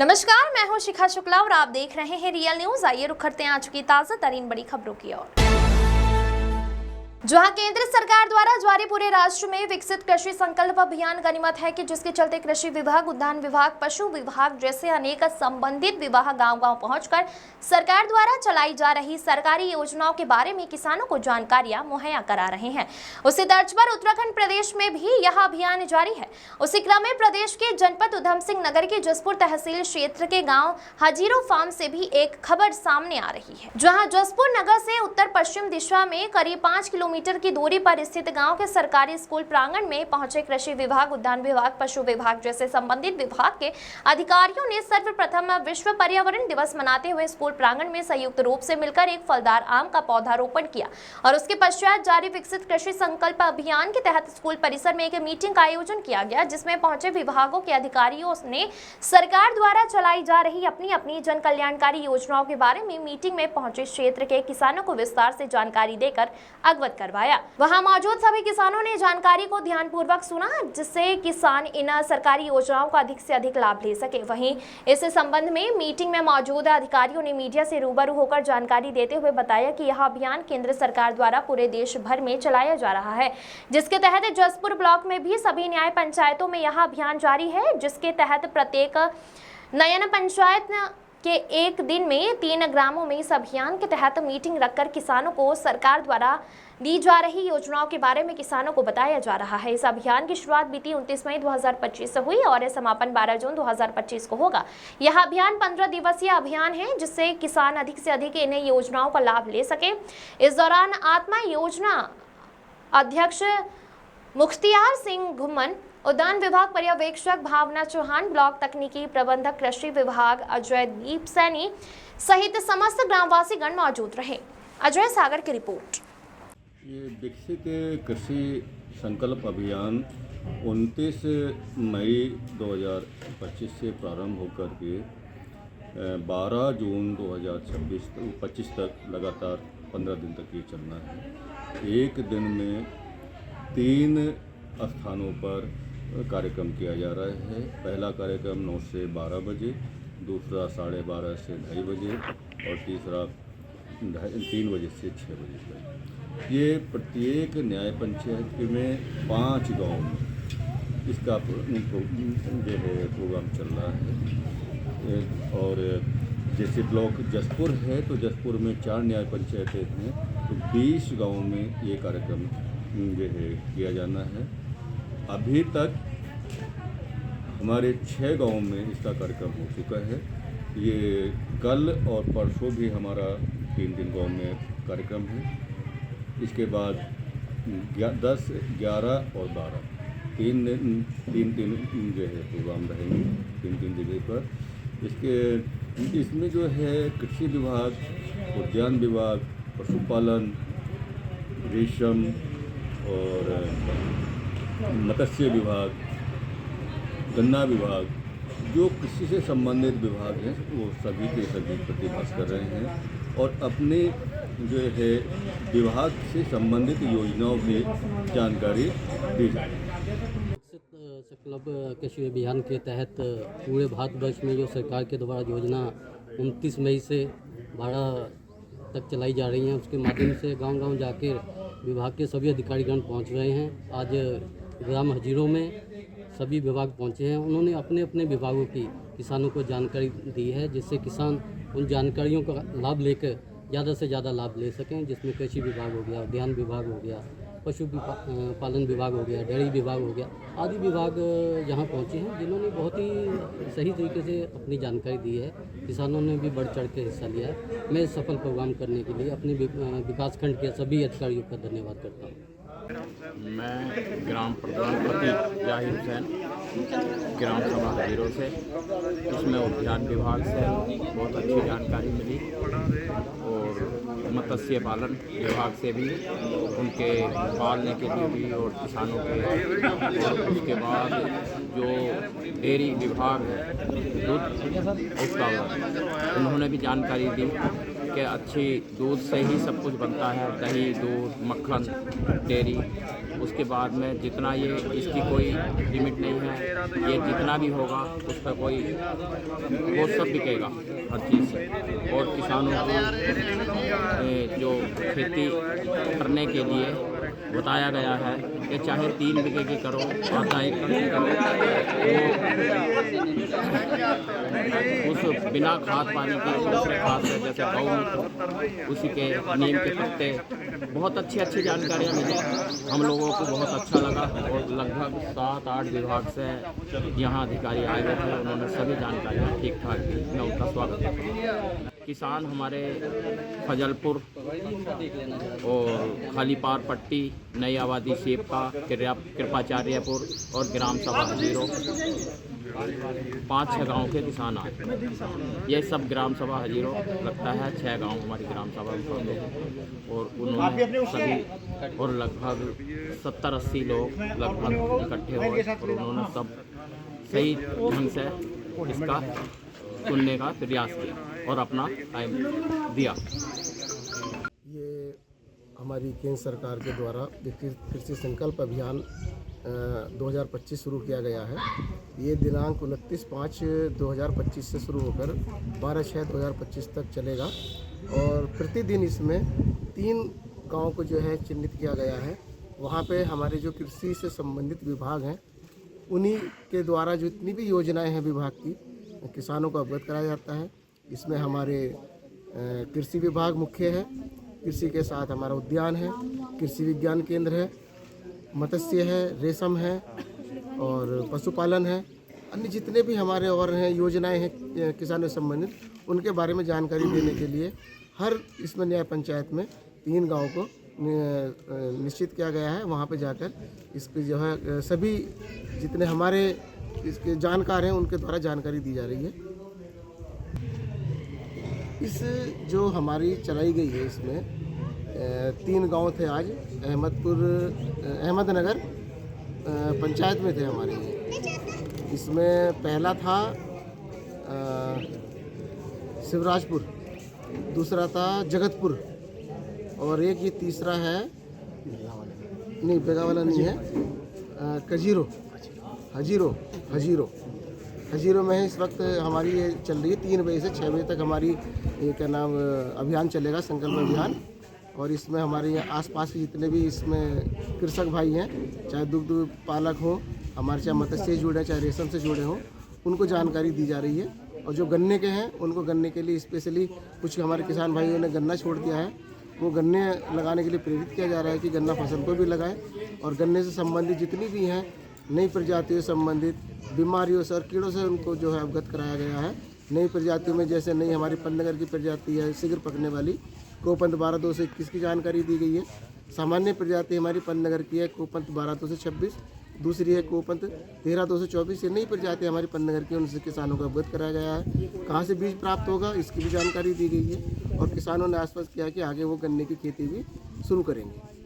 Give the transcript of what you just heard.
नमस्कार, मैं हूं शिखा शुक्ला और आप देख रहे हैं रियल न्यूज। आइए रुक करते हैं आज की ताजा तरीन बड़ी खबरों की ओर। जहां केंद्र सरकार द्वारा जारी पूरे राष्ट्र में विकसित कृषि संकल्प अभियान गनीमत है कि जिसके चलते कृषि विभाग, उद्यान विभाग, पशु विभाग जैसे अनेक संबंधित विभाग गांव-गांव पहुंचकर सरकार द्वारा चलाई जा रही सरकारी योजनाओं के बारे में किसानों को जानकारियां मुहैया करा रहे हैं। उसी तर्ज पर उत्तराखंड प्रदेश में भी यह अभियान जारी है। उसी क्रम में प्रदेश के जनपद उधम सिंह नगर के जसपुर तहसील क्षेत्र के गाँव हजीरो फार्म से भी एक खबर सामने आ रही है, जहाँ जसपुर नगर से उत्तर पश्चिम दिशा में करीब 5 किलोमीटर की दूरी पर स्थित गांव के सरकारी स्कूल प्रांगण में पहुंचे कृषि विभाग, उद्यान विभाग, पशु विभाग जैसे संबंधित विभाग के अधिकारियों ने सर्वप्रथम विश्व पर्यावरण दिवस मनाते हुए स्कूल प्रांगण में संयुक्त रूप से मिलकर एक फलदार आम का पौधारोपण किया और उसके पश्चात जारी विकसित कृषि संकल्प अभियान के तहत स्कूल परिसर में एक मीटिंग का आयोजन किया गया, जिसमें पहुंचे विभागों के अधिकारियों ने सरकार द्वारा चलाई जा रही अपनी अपनी जन कल्याणकारी योजनाओं के बारे में मीटिंग में पहुंचे क्षेत्र के किसानों को विस्तार से जानकारी देकर अवगत करवाया। वहां मौजूद सभी किसानों ने जानकारी को ध्यानपूर्वक सुना, जिससे किसान इन सरकारी योजनाओं का अधिक से अधिक लाभ ले सके। वहीं इस संबंध में मीटिंग में मौजूद अधिकारियों ने मीडिया से रूबरू होकर जानकारी देते हुए बताया कि यह अभियान केंद्र सरकार द्वारा पूरे देश भर में चलाया जा रहा है, जिसके तहत जसपुर ब्लॉक में भी सभी न्याय पंचायतों में यह अभियान जारी है, जिसके तहत प्रत्येक नयन पंचायत के एक दिन में 3 ग्रामों में इस अभियान के तहत मीटिंग रखकर किसानों को सरकार द्वारा दी जा रही योजनाओं के बारे में किसानों को बताया जा रहा है। इस अभियान की शुरुआत बीती 29 मई 2025 से हुई और समापन 12 जून 2025 को होगा। यह अभियान 15 दिवसीय अभियान है, जिससे किसान अधिक से अधिक इन योजनाओं का लाभ ले सके। इस दौरान आत्मा योजना अध्यक्ष मुख्तियार सिंह घुमन, उद्यान विभाग पर्यवेक्षक भावना चौहान, ब्लॉक तकनीकी प्रबंधक कृषि विभाग अजय दीप सैनी सहित समस्त ग्रामवासीगण मौजूद रहे। अजय सागर की रिपोर्ट। ये विकसित कृषि संकल्प अभियान 29 मई 2025 से प्रारंभ होकर के 12 जून 2025 तक लगातार 15 दिन तक ये चलना है। एक दिन में 3 स्थानों पर कार्यक्रम किया जा रहा है। पहला कार्यक्रम 9 से 12 बजे, दूसरा 12:30 से 2:30 बजे और तीसरा 3 बजे से 6 बजे तक। ये प्रत्येक न्याय पंचायत में 5 गाँव में इसका जो है प्रोग्राम चल रहा है। और जैसे ब्लॉक जसपुर है तो जसपुर में 4 न्याय पंचायतें हैं, तो 20 गाँव में ये कार्यक्रम जो है किया जाना है। अभी तक हमारे 6 गाँव में इसका कार्यक्रम हो चुका है। ये कल और परसों भी हमारा 3 गाँव में कार्यक्रम है। इसके बाद 10, 11 और 12 तीन जो है प्रोग्राम रहेंगे 3 जगह पर। इसमें जो है कृषि विभाग, उद्यान विभाग, पशुपालन, रेशम और मत्स्य विभाग, गन्ना विभाग, जो कृषि से संबंधित विभाग हैं वो सभी के सभी प्रतिभाग कर रहे हैं और अपने जो है विभाग से संबंधित योजनाओं की जानकारी दी जा रही है। संकल्प कृषि अभियान के तहत पूरे भारतवर्ष में जो सरकार के द्वारा योजना 29 मई से 12 तक चलाई जा रही हैं, उसके माध्यम से गांव-गांव जाकर विभाग के सभी अधिकारीगण पहुंच रहे हैं। आज ग्राम हजीरों में सभी विभाग पहुंचे हैं। उन्होंने अपने अपने विभागों की किसानों को जानकारी दी है, जिससे किसान उन जानकारियों का लाभ लेकर ज़्यादा से ज़्यादा लाभ ले सकें, जिसमें कृषि विभाग हो गया, उद्यान विभाग हो गया, पशु पालन विभाग हो गया, डेयरी विभाग हो गया, आदि विभाग यहाँ पहुँचे हैं, जिन्होंने बहुत ही सही तरीके से अपनी जानकारी दी है। किसानों ने भी बढ़ चढ़ के हिस्सा लिया है। मैं इस सफल प्रोग्राम करने के लिए अपने विकासखंड के सभी अधिकारियों का धन्यवाद करता हूँ। मैं ग्राम प्रधान प्रति जाहिर हुसैन, ग्राम सभा हजीरों से, इसमें उद्यान विभाग से बहुत अच्छी जानकारी मिली और मत्स्य पालन विभाग से भी, उनके पालने के लिए भी और किसानों के, और उसके बाद जो डेयरी विभाग है दूध उत्पादन, उन्होंने भी जानकारी दी। कि अच्छी दूध से ही सब कुछ बनता है, दही, दूध, मक्खन, डेयरी। उसके बाद में जितना ये इसकी कोई लिमिट नहीं है, ये जितना भी होगा उस पर कोई वो सब बिकेगा हर चीज़ से। और किसानों को जो खेती करने के लिए बताया गया है कि चाहे 3 बीघे की करो, आधा एकड़ की करो, वो उस बिना खाद पानी के दूसरे खाद से जैसे गौमूत्र, उसी के नीम के पत्ते, बहुत अच्छी जानकारियाँ मिली। हम लोगों को बहुत अच्छा लगा और लगभग 7-8 विभाग से यहाँ अधिकारी आए हुए थे। उन्होंने सभी जानकारियाँ ठीक ठाक दी। मैं उनका स्वागत करता हूँ। किसान हमारे फजलपुर और खालीपार पट्टी, नई आबादी सेपका, कृपाचार्यपुर और ग्राम सभा हजीरो, 5-6 गाँव के किसान आए। ये सब ग्राम सभा हजीरो लगता है 6 गांव हमारी ग्राम सभा में है। और उन्होंने सभी और लगभग 70-80 लोग लगभग इकट्ठे हुए और उन्होंने सब सही ढंग से इसका सुनने का प्रयास किया और अपना टाइम दिया। ये हमारी केंद्र सरकार के द्वारा कृषि संकल्प अभियान 2025 शुरू किया गया है। ये दिनांक 29/5/2025 से शुरू होकर 12/6/2025 तक चलेगा और प्रतिदिन इसमें 3 गाँव को जो है चिन्हित किया गया है। वहाँ पे हमारे जो कृषि से संबंधित विभाग हैं, उन्हीं के द्वारा जितनी भी योजनाएं हैं विभाग की, किसानों को अवगत कराया जाता है। इसमें हमारे कृषि विभाग मुख्य है, कृषि के साथ हमारा उद्यान है, कृषि विज्ञान केंद्र है, मत्स्य है, रेशम है और पशुपालन है। अन्य जितने भी हमारे और हैं योजनाएं हैं किसानों से संबंधित, उनके बारे में जानकारी देने के लिए हर इसमें न्याय पंचायत में 3 गाँव को निश्चित किया गया है। वहाँ पे जाकर इसके जो है सभी जितने हमारे इसके जानकार हैं उनके द्वारा जानकारी दी जा रही है। इस जो हमारी चलाई गई है इसमें 3 गांव थे आज, अहमदनगर पंचायत में थे हमारे ये। इसमें पहला था शिवराजपुर, दूसरा था जगतपुर और एक ये तीसरा है, नहीं बेगावाला नहीं है, हजीरो में इस वक्त हमारी ये चल रही है। 3 बजे से 6 बजे तक हमारी ये क्या नाम अभियान चलेगा, संकल्प अभियान। और इसमें हमारे यहाँ आसपास के जितने भी इसमें कृषक भाई हैं, चाहे दुग्ध पालक हों, हमारे चाहे मत्स्य से जुड़े, चाहे रेशम से जुड़े हों, उनको जानकारी दी जा रही है। और जो गन्ने के हैं उनको गन्ने के लिए स्पेशली कुछ हमारे किसान भाइयों ने गन्ना छोड़ दिया है, वो गन्ने लगाने के लिए प्रेरित किया जा रहा है कि गन्ना फसल को भी लगाएं। और गन्ने से संबंधित जितनी भी हैं नई प्रजातियों से संबंधित बीमारियों से और कीड़ों से उनको जो है अवगत कराया गया है। नई प्रजातियों में जैसे नई हमारी पन्नगर की प्रजाति है शीघ्र पकने वाली, कोपंत 12-221 की जानकारी दी गई है। सामान्य प्रजाति हमारी पन्नगर की है कोपंत 12-226, दूसरी है कोपंत 13-224। ये नई प्रजाति हमारी पन्नगर की, उनसे किसानों को अवगत कराया गया है। कहाँ से बीज प्राप्त होगा इसकी भी जानकारी दी गई है और किसानों ने आश्वस्त किया कि आगे वो गन्ने की खेती भी शुरू करेंगे।